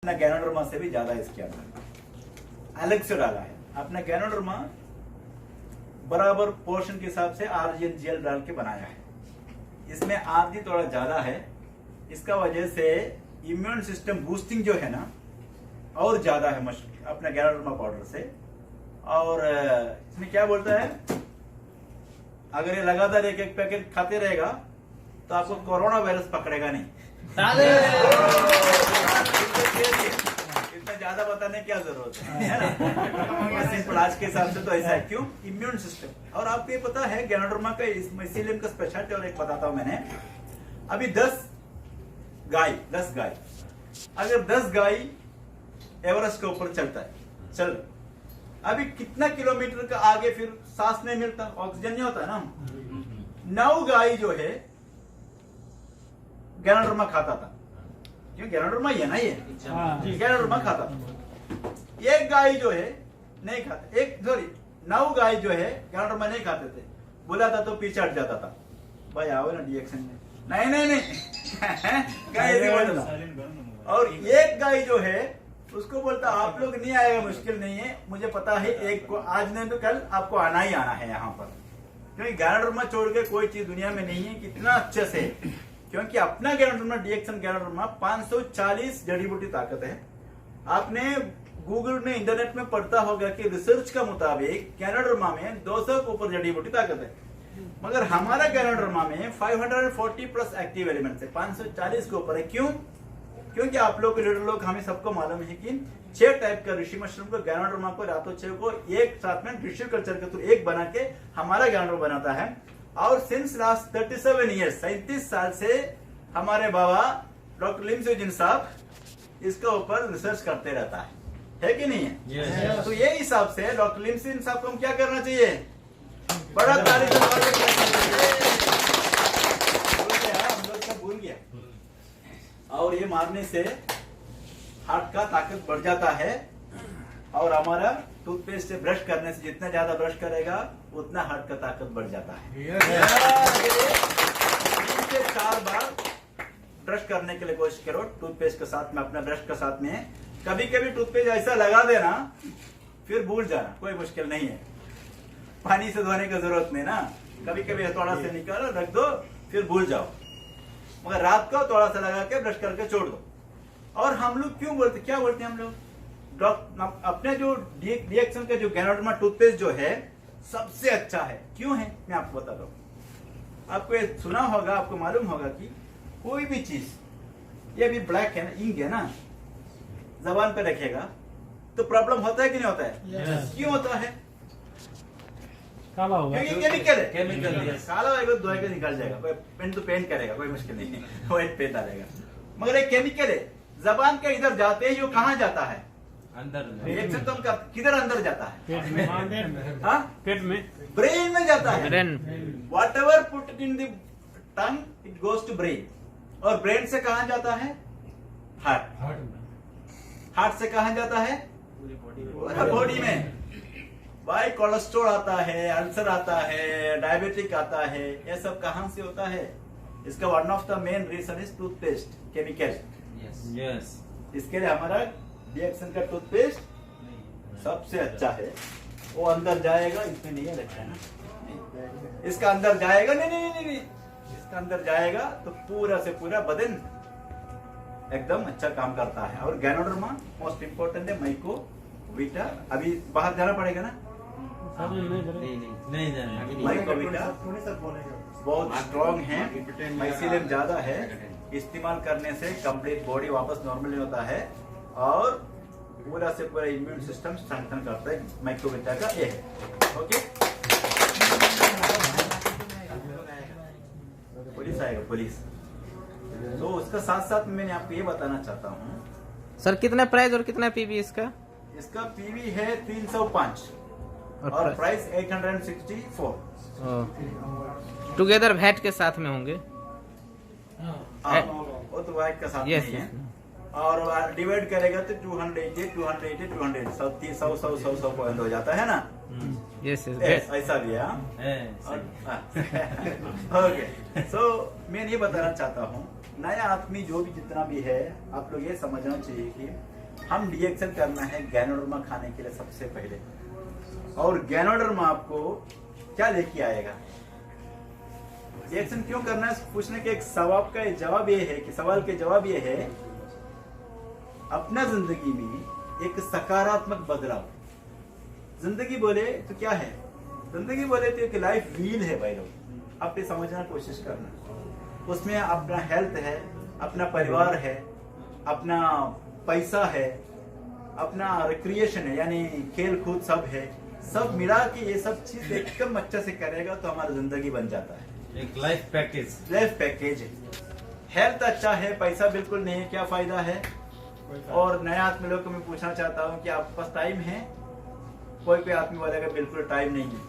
अपना गैनोडर्मा से भी ज्यादा इसके अंदर अलग से डाला है। अपना गैनोडर्मा बराबर पोर्शन के हिसाब से आरजीएल जेल डाल के बनाया है। इसमें आरजी थोड़ा ज्यादा है, इसका वजह से इम्यून सिस्टम बूस्टिंग जो है ना और ज्यादा है अपना गैनोडर्मा पाउडर से। और इसमें क्या बोलता है, अगर ये लगातार एक एक पैकेट खाते रहेगा तो आपको कोरोना वायरस पकड़ेगा नहीं। इतना ज्यादा बताने की क्या जरूरत है ना। सिंपल आज के हिसाब से तो ऐसा है। क्यों? Immune system. और आपको ये पता है गैनोडर्मा का मिसीलियम का स्पेशलिटी और एक बताता हूं मैंने। अभी 10 गाय अगर 10 गाय एवरेस्ट के ऊपर चलता है, चल अभी कितना किलोमीटर का आगे फिर सांस नहीं मिलता, ऑक्सीजन नहीं होता है ना। 9 गाय जो है गैनोडर्मा खाता था, क्यों गैनोडर्मा ही है ना ये, गैनोडर्मा खाता था। एक गाय जो है नहीं खाता, 9 गाय जो है गैनोडर्मा नहीं खाते थे, बुलाता तो पीछे हट जाता था, भाई आओ ना डिएक्शन में, नहीं और एक गाय जो है उसको बोलता आप लोग नहीं आएगा, मुश्किल नहीं है, मुझे पता है एक को आज नहीं तो कल आपको आना ही आना है यहाँ पर, क्योंकि गैनोडर्मा छोड़ के कोई चीज दुनिया में नहीं है कितना अच्छे से। क्योंकि अपना गैनोडर्मा डीएक्सन गैनोडर्मा 540 जड़ी बूटी ताकत है। आपने गूगल में इंटरनेट में पढ़ता होगा कि रिसर्च का मुताबिक गैनोडर्मा में 200 के ऊपर जड़ी बूटी ताकत है, मगर हमारा गैनोडर्मा में 540 प्लस एक्टिव एलिमेंट्स है, 540 के ऊपर है। क्यों? क्योंकि आप लोग लीडर लोग हमें सबको मालूम है कि 6 टाइप का ऋषि मशरूम को गैनोडर्मा को रातों 6 को एक साथ में टिश्यू कल्चर के थ्रू एक बना के हमारा गैनोडर्मा बनाता है। और सिंस लास्ट 37 ईयर्स 37 साल से हमारे बाबा डॉक्टर लिमसुजिन साहब इसके ऊपर रिसर्च करते रहता है कि नहीं है? yes. तो ये हिसाब से डॉक्टर लिमसुजिन साहब को हम क्या करना चाहिए? बड़ा तारीफ भूल गया। और ये मारने से हार्ट का ताकत बढ़ जाता है, और हमारा टूथपेस्ट से ब्रश करने से जितना ज्यादा ब्रश करेगा उतना हार्ट का ताकत बढ़ जाता है। 3 से 4 बार ब्रश करने के लिए कोशिश करो टूथपेस्ट के साथ में, अपना ब्रश के साथ में। कभी कभी टूथपेस्ट ऐसा लगा देना फिर भूल जाना, कोई मुश्किल नहीं है, पानी से धोने की जरूरत नहीं ना, कभी कभी थोड़ा सा निकालो रख दो फिर भूल जाओ, मगर रात को थोड़ा सा लगा के ब्रश करके छोड़ दो। और हम लोग क्यों बोलते, क्या बोलते हैं हम लोग, अपने जो डीएक्सन का जो गैनोडर्मा टूथपेस्ट जो है सबसे अच्छा है। क्यों है मैं आपको बताता हूँ। आपको ये सुना होगा, आपको मालूम होगा कि कोई भी चीज, ये भी ब्लैक है ना, इंक है ना, जबान पे रखेगा तो प्रॉब्लम होता है कि नहीं होता है? yes. क्यों होता है? काला होगा, क्योंकि केमिकल है, काला होगा तो धोएगा निकल जाएगा, कोई पेन तो पेन करेगा, कोई मुश्किल नहीं है, वो एक पेन आ जाएगा, मगर एक केमिकल है। जबान के इधर जाते ही वो कहाँ जाता है? अंदर। एक से तुम किधर अंदर जाता है? पेट में। हाँ, पेट में, ब्रेन में जाता है। Whatever put in the tongue it goes to brain, और ब्रेन से कहाँ जाता है? हार्ट। हार्ट से कहाँ जाता है? बॉडी में। भाई कोलेस्ट्रॉल आता है, अल्सर आता है, डायबिटिक आता है, ये सब कहाँ से होता है? इसका one of the main reason is toothpaste chemical. Yes, इसके लिए हमारा डीएक्सन का टूथपेस्ट सबसे अच्छा है। वो अंदर जाएगा, इसमें नहीं रखा है ना, इसका अंदर जाएगा, नहीं, इसका अंदर जाएगा तो पूरा से पूरा बदन एकदम अच्छा काम करता है। और गैनोडर्मा मोस्ट इंपोर्टेंट है, माइको वीटा। अभी बाहर जाना पड़ेगा ना? नहीं, माइको वीटा बहुत स्ट्रॉन्ग है, मैक्सिलियम ज्यादा है, इस्तेमाल करने से कंप्लीट बॉडी वापस नॉर्मल होता है, और पूरा से पूरा इम्यून सिस्टम स्ट्रेंथन करता है। माइको वीटा का ये है। ओके, पुलिस आएगा, पुलिस। तो उसका साथ साथ मैंने आपको ये बताना चाहता हूँ सर, कितना प्राइस और कितना पीवी इसका? इसका पीवी है 305 और प्राइस 864। टुगेदर वैट के साथ में होंगे? वो तो वैट का साथ नहीं है, और डिवाइड करेगा तो 280 100 पॉइंट हो जाता है ना। यस, ऐसा भी है। ओके, सो मैं ये बताना चाहता हूँ, नया आदमी जो भी जितना भी है, आप लोग ये समझना चाहिए कि हम डीएक्सल करना है गैनोडर्मा खाने के लिए सबसे पहले। और गैनोडर्मा आपको क्या लेके आएगा, डीएक्सल क्यों करना है पूछने के एक सवाल का जवाब ये है कि सवाल के जवाब ये है, अपना जिंदगी में एक सकारात्मक बदलाव। जिंदगी बोले तो क्या है, जिंदगी बोले तो एक लाइफ व्हील है भाई लोग, आप ये समझना कोशिश करना। उसमें अपना हेल्थ है, अपना परिवार है, अपना पैसा है, अपना रिक्रिएशन है यानी खेल कूद सब है, सब मिला के ये सब चीज एकदम अच्छे से करेगा तो हमारा जिंदगी बन जाता है। एक लाइफ पैकेज, लाइफ पैकेज है। हेल्थ अच्छा है, पैसा बिल्कुल नहीं है, क्या फायदा है। और नया आदमी लोग को मैं पूछना चाहता हूँ कि आपके पास टाइम है, कोई आदमी बोलेगा बिल्कुल टाइम नहीं है,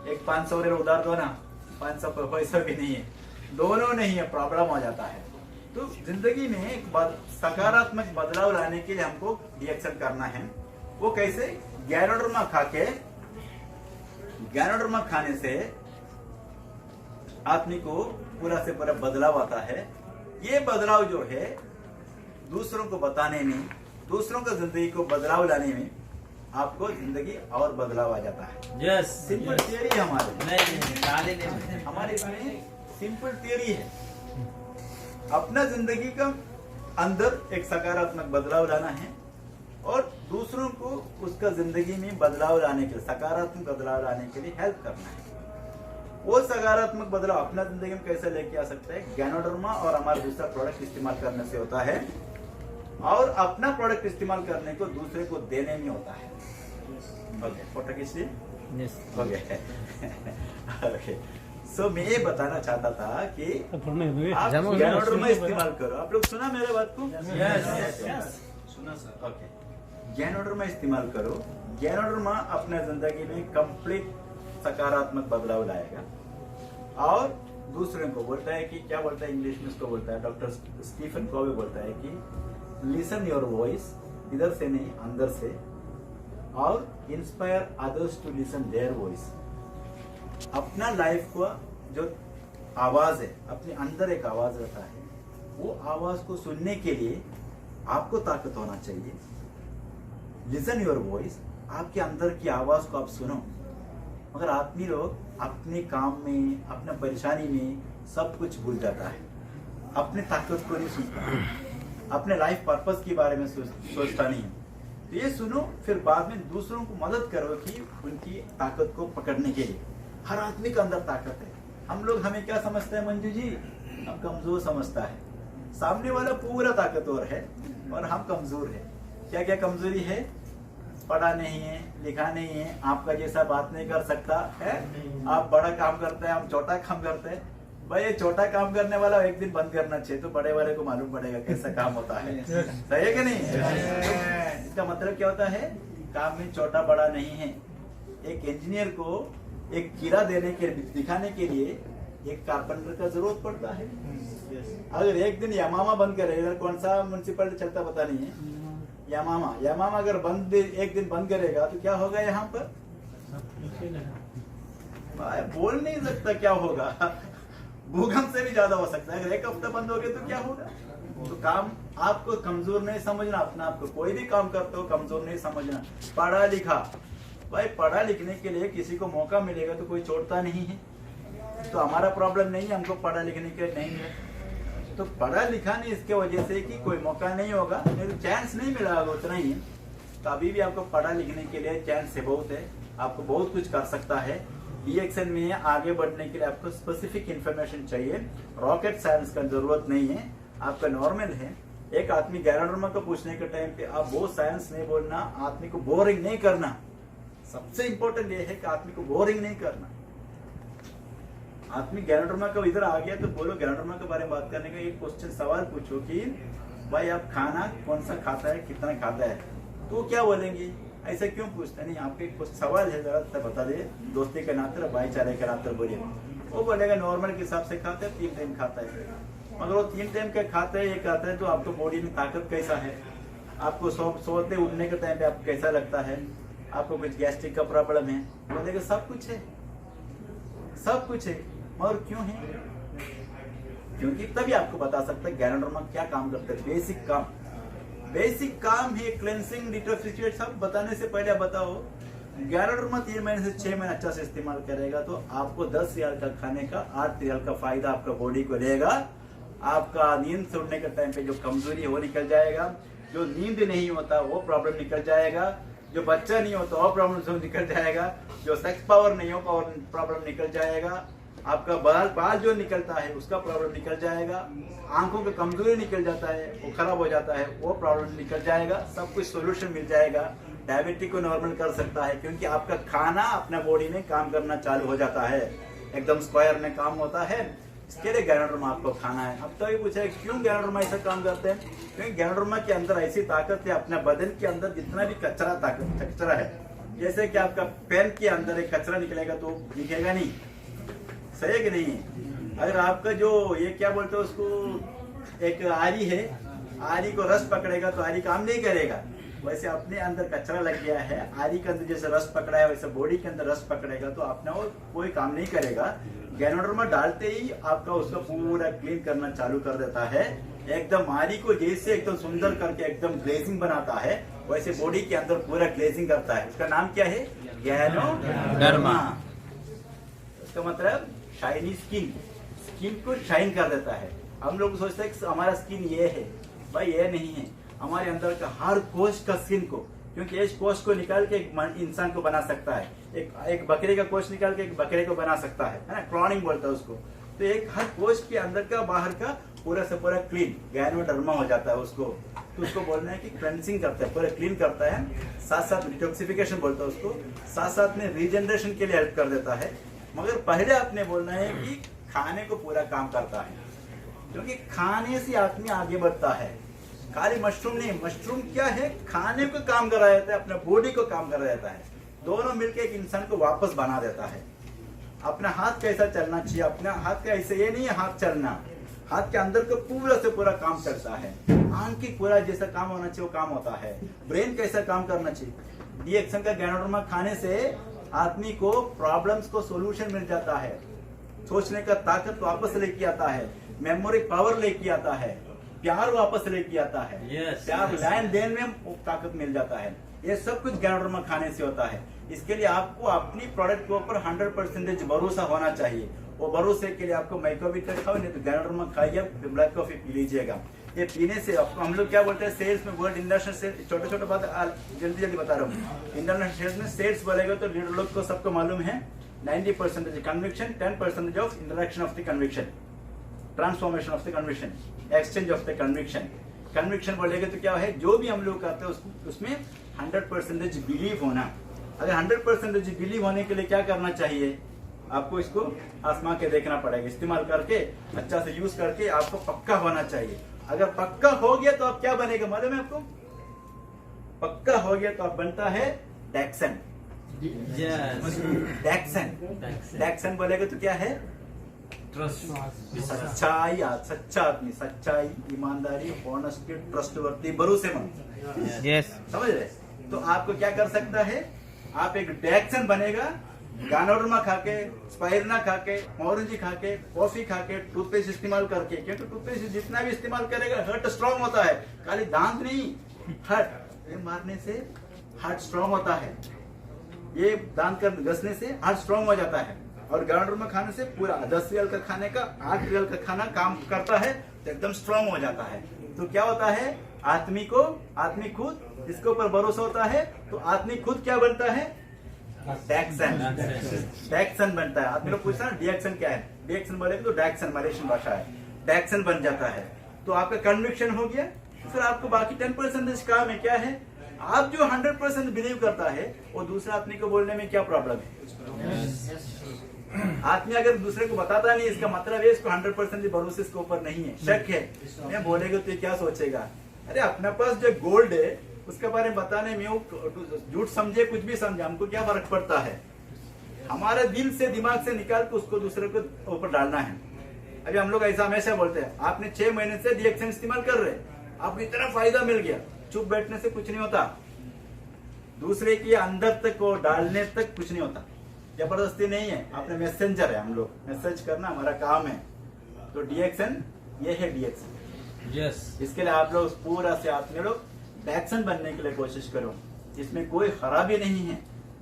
एक 500 उधार दो ना, 500 पैसा भी नहीं है, दोनों नहीं है, प्रॉब्लम हो जाता है। तो जिंदगी में एक सकारात्मक बदलाव लाने के लिए हमको डीएक्सल करना है। वो कैसे, गैनोडर्मा खा के, गैनोडर्मा खाने से आदमी को पूरा से पूरा बदलाव आता है। ये बदलाव जो है दूसरों को बताने में, दूसरों को जिंदगी को बदलाव लाने में आपको जिंदगी और बदलाव आ जाता है। यस, सिंपल थियरी है नहीं, हमारे इसमें सिंपल थियरी है। अपना जिंदगी का अंदर एक सकारात्मक बदलाव लाना है और दूसरों को उसका जिंदगी में बदलाव लाने के लिए, सकारात्मक बदलाव लाने के लिए हेल्प करना है। वो सकारात्मक बदलाव अपना जिंदगी में कैसे लेके आ सकता है, गैनोडर्मा और हमारा दूसरा प्रोडक्ट इस्तेमाल करने से होता है, और अपना प्रोडक्ट इस्तेमाल करने को दूसरे को देने में होता है। ओके, फोटो खींचिए। ओके, सो मैं ये बताना चाहता था कि आप गैनोडर्मा इस्तेमाल करो। आप लोग सुना मेरे बात को? यस, सुना सर। ओके, गैनोडर्मा इस्तेमाल करो। गैनोडर्मा अपने जिंदगी में कंप्लीट सकारात्मक बदलाव लाएगा और दूसरे को बोलता है कि क्या बोलता है इंग्लिश में, इसको बोलता है डॉक्टर स्टीफन कोवे बोलता है कि लिसन योर वॉइस, इधर से नहीं अंदर से, और inspire others to listen their voice. अपना लाइफ को जो आवाज है, अपने अंदर एक आवाज रहता है, वो आवाज को सुनने के लिए आपको ताकत होना चाहिए। लिसन योर वॉइस, आपके अंदर की आवाज को आप सुनो। मगर आदमी लोग अपने काम में, अपना परेशानी में सब कुछ भूल जाता है, अपने ताकत को नहीं सुनता, अपने लाइफ पर्पस के बारे में सोचता नहीं है। तो ये सुनो, फिर बाद में दूसरों को मदद करो कि उनकी ताकत को पकड़ने के लिए। हर आदमी के अंदर ताकत है। हम लोग हमें क्या समझते हैं मंजू जी, हम कमजोर समझता है। सामने वाला पूरा ताकतवर है और हम कमजोर है। क्या क्या कमजोरी है, पढ़ा नहीं है, लिखा नहीं है, आपका जैसा बात नहीं कर सकता है, आप बड़ा काम करते हैं, हम छोटा काम करते हैं। भाई ये छोटा काम करने वाला एक दिन बंद करना चाहिए, तो बड़े वाले को मालूम पड़ेगा कैसा काम होता है। सही है कि नहीं? इसका मतलब क्या होता है, काम में छोटा बड़ा नहीं है। एक इंजीनियर को एक कीड़ा देने के दिखाने के लिए एक कारपेंटर का जरूरत पड़ता है। अगर एक दिन यामामा बंद करे, इधर कौन सा म्युनिसिपलिटी चलता पता नहीं है, यामामा अगर एक दिन बंद करेगा तो क्या होगा यहाँ पर, बोल नहीं सकता क्या होगा। भूकंप से भी ज्यादा हो सकता है। अगर एक हफ्ता बंद हो गया तो क्या होगा। तो काम आपको कमजोर नहीं समझना, अपना आपको कोई भी काम करते हो कमजोर नहीं समझना। पढ़ा लिखा, भाई पढ़ा लिखने के लिए किसी को मौका मिलेगा तो कोई छोड़ता नहीं है। तो हमारा प्रॉब्लम नहीं है, हमको पढ़ा लिखने के लिए नहीं मिला, तो पढ़ा लिखा नहीं इसके वजह से कि कोई मौका नहीं होगा, नहीं तो चांस नहीं मिला होगा, उतना ही है। तो अभी भी आपको पढ़ा लिखने के लिए चांस है, बहुत है, आपको बहुत कुछ कर सकता है। डीएक्सल में आगे बढ़ने के लिए आपको स्पेसिफिक इंफॉर्मेशन चाहिए, रॉकेट साइंस का जरूरत नहीं है, आपका नॉर्मल है। एक आदमी गैनोडर्मा को पूछने के टाइम पे आप वो साइंस नहीं बोलना, आदमी को बोरिंग नहीं करना। सबसे इंपॉर्टेंट ये है कि आदमी को बोरिंग नहीं करना। आदमी गैनोडर्मा का इधर आ गया तो बोलो, गैनोडर्मा के बारे में बात करने का एक क्वेश्चन सवाल पूछो कि भाई आप खाना कौन सा खाता है, कितना खाता है, तो क्या बोलेंगे, ऐसा क्यों पूछते नहीं। आपके कुछ सवाल है, जरा बता दे, दोस्ती के नाते, भाईचारे के नाते बोलिए। वो बोलेगा नॉर्मल के हिसाब से खाते हैं, 3 टाइम खाता है। मगर वो 3 टाइम का खाता है, ये खाता है, तो आपको बॉडी में ताकत कैसा है, आपको सोते उठने के टाइम पे आपको कैसा लगता है, आपको कुछ गैस्ट्रिक का प्रॉब्लम है, बोलेगा सब कुछ है, सब कुछ है। और क्यों है, क्योंकि तभी आपको बता सकता है गैनोडर्मा क्या काम करता है, बेसिक काम। बेसिक काम है क्लेंसिंग, डिटॉक्सिफिकेट सब बताने से पहले आप बताओ, गैनोडर्मा 3 महीने से 6 महीने अच्छा से इस्तेमाल करेगा तो आपको 10 रियाल का खाने का 8 रियाल का फायदा आपका बॉडी को लेगा। आपका नींद सोने के टाइम पे जो कमजोरी है वो निकल जाएगा, जो नींद नहीं होता वो प्रॉब्लम निकल जाएगा, जो बच्चा नहीं होता वो प्रॉब्लम निकल जाएगा, जो सेक्स पावर नहीं हो प्रॉब्लम निकल जाएगा, आपका बाल जो निकलता है उसका प्रॉब्लम निकल जाएगा, आंखों की कमजोरी निकल जाता है वो खराब हो जाता है वो प्रॉब्लम निकल जाएगा, सब कुछ सोल्यूशन मिल जाएगा। डायबिटिक को नॉर्मल कर सकता है क्योंकि आपका खाना अपना बॉडी में काम करना चालू हो जाता है, एकदम स्क्वायर में काम होता है। इसके लिए गैनोडर्मा आपको खाना है। अब तो ये पूछा है क्यों गैनोडर्मा ऐसा काम करते हैं, क्योंकि गैनोडर्मा के अंदर ऐसी ताकत है, अपने बदन के अंदर जितना भी कचरा है, जैसे कि आपका पेन के अंदर एक कचरा निकलेगा तो दिखेगा नहीं, सही है कि नहीं। अगर आपका जो ये क्या बोलते हैं उसको, एक आरी है, आरी को रस पकड़ेगा तो आरी काम नहीं करेगा, वैसे अपने अंदर कचरा लग गया है, आरी के अंदर जैसे रस पकड़ा है वैसे बॉडी के अंदर रस पकड़ेगा तो अपना वो कोई काम नहीं करेगा। गैनोडर्मा डालते ही आपका उसका पूरा क्लीन करना चालू कर देता है, एकदम आरी को जैसे एकदम सुंदर करके एकदम ग्लेजिंग बनाता है वैसे बॉडी के अंदर पूरा ग्लेजिंग करता है। उसका नाम क्या है, गैनोडर्मा। उसका मतलब शाइनी स्किन, स्किन को शाइन कर देता है। हम लोग सोचते हैं कि हमारा स्किन ये है, भाई ये नहीं है, हमारे अंदर का हर कोश का स्किन को, क्योंकि इस कोश को निकाल के एक इंसान को बना सकता है, एक बकरे का कोश निकाल के एक बकरे को बना सकता है ना, क्लोनिंग बोलता है उसको। तो एक हर कोश के अंदर का बाहर का पूरा से पूरा क्लीन गैनोडर्मा हो जाता है उसको। तो उसको बोलना है कि क्लेंसिंग करता है, पूरा क्लीन करता है, साथ साथ डिटॉक्सिफिकेशन बोलता है उसको, साथ साथ में रीजनरेशन के लिए हेल्प कर देता है। मगर पहले आपने बोलना है कि खाने को पूरा काम करता है, क्योंकि खाने से आदमी आगे बढ़ता है। खाली मशरूम नहीं, मशरूम क्या है, खाने को काम करा देता है, अपना बॉडी को काम करा देता है, दोनों मिलकर एक इंसान को वापस बना देता है। अपना हाथ कैसा चलना चाहिए, अपना हाथ का ऐसे ये नहीं है हाथ चलना, हाथ के अंदर का पूरा से पूरा काम करता है, आंख की पूरा जैसा काम होना चाहिए वो काम होता है, ब्रेन कैसा काम करना चाहिए। डीएक्सन का गैनोडर्मा खाने से आदमी को प्रॉब्लम्स को सोल्यूशन मिल जाता है, सोचने का ताकत वापस लेके आता है, मेमोरी पावर लेके आता है, प्यार वापस लेके आता है, प्यार लेन देन में ताकत मिल जाता है। ये सब कुछ गैनोडर्मा खाने से होता है। इसके लिए आपको अपनी प्रोडक्ट के ऊपर 100% भरोसा होना चाहिए। वो भरोसे के लिए आपको माइक्रोविटर खाओ, नहीं तो गैनोडर्मा खाइए, ब्लैक कॉफी पी लीजिएगा। ये पीने से आपको, हम लोग क्या बोलते हैं सेल्स में, वर्ल्ड इंटरनेशनल सेल्स, छोटे छोटे बात जल्दी बता रहा हूँ। इंटरनेशनल सेल्स में सेल्स बोलेगा तो लीडर लोग को सबको मालूम है 90% conviction, 10% of interaction of the conviction, transformation of the conviction, exchange of the conviction. Conviction बोलेगा तो क्या है, जो भी हम लोग करते हैं उसमें 100% बिलीव होना। अगर 100% बिलीव होने के लिए क्या करना चाहिए, आपको इसको आजमा के देखना पड़ेगा, इस्तेमाल करके अच्छा से यूज करके आपको पक्का होना चाहिए। अगर पक्का हो गया तो आप क्या बनेगा मालूम है आपको, पक्का हो गया तो आप बनता है डैक्सन। डैक्सन बोलेगा तो क्या है, सच्चाई, सच्चा आदमी, सच्चाई, ईमानदारी, ऑनेस्टी, ट्रस्टवर्दी, भरोसेमंद। यस, समझ रहे। तो आपको क्या कर सकता है, आप एक डैक्सन बनेगा, गैनोडर्मा खाके, स्पाइरना खाके, मोरंजी खाके, कॉफी खाके, टूथपेस्ट इस्तेमाल करके, क्योंकि टूथपेस्ट जितना भी इस्तेमाल करेगा हार्ट स्ट्रांग होता है, खाली दांत नहीं, हार्ट मारने से हार्ट स्ट्रांग होता है, ये दांत कर घसने से हार्ट स्ट्रांग हो जाता है। और गैनोडर्मा खाने से पूरा 10 रियल का खाने का 8 रियल का खाना काम करता है, तो एकदम स्ट्रांग हो जाता है। तो क्या होता है, आदमी खुद इसके ऊपर भरोसा होता है, तो आदमी खुद क्या बनता है, डैक्सन बनता है। आदमी लोग पूछता है डीएक्सन क्या है, डीएक्सन बोले तो डैक्सन मलेशियन भाषा है, डैक्सन बन जाता है। तो आपका कन्विक्शन हो गया, फिर आपको बाकी 10% काम है, क्या है, आप जो 100% बिलीव करता है वो दूसरा आदमी को बोलने में क्या प्रॉब्लम है। आदमी अगर दूसरे को बताता नहीं, इसका मतलब है इसको 100% भरोसे इसके ऊपर नहीं है, शक है, मैं बोलेगा तो क्या सोचेगा, अरे अपने पास जो गोल्ड है उसके बारे में बताने में वो झूठ समझे कुछ भी समझे, हमको क्या फर्क पड़ता है। हमारे दिल से दिमाग से निकाल के उसको दूसरे को ऊपर डालना है। अभी हम लोग ऐसा हमेशा बोलते हैं, आपने 6 महीने से डीएक्सन इस्तेमाल कर रहे, आपको इतना फायदा मिल गया, चुप बैठने से कुछ नहीं होता, दूसरे के अंदर तक को डालने तक कुछ नहीं होता, जबरदस्ती नहीं है, आपने मैसेंजर है, हम लोग मैसेज करना हमारा काम है। तो डीएक्सन ये है डीएक्सन। यस, इसके लिए आप लोग पूरा से आदमी लोग टैक्सन बनने के लिए कोशिश करो, इसमें कोई खराबी नहीं है।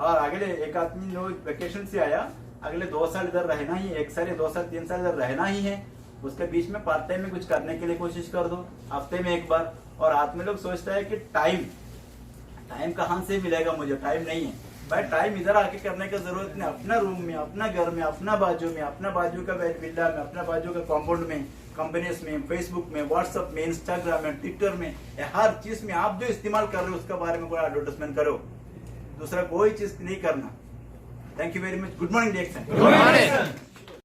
और अगले एक आदमी लोग वेकेशन से आया, अगले 2 साल इधर रहना ही, 1 साल या 2 साल 3 साल इधर रहना ही है, उसके बीच में पार्ट टाइम में कुछ करने के लिए कोशिश कर दो, हफ्ते में 1 बार। और आदमी लोग सोचता है कि टाइम कहाँ से मिलेगा, मुझे टाइम नहीं है भाई। टाइम इधर आके करने का जरूरत नहीं, अपना रूम में, अपना घर में, अपना बाजू में, अपना बाजू का विला में, अपना बाजू का कॉम्पाउंड में, कंपनीज में, फेसबुक में, व्हाट्सएप में, इंस्टाग्राम में, ट्विटर में, हर चीज में आप जो इस्तेमाल कर रहे हो उसके बारे में कोई एडवर्टाइजमेंट करो, दूसरा कोई चीज नहीं करना। Thank you very much. Good morning. Good morning.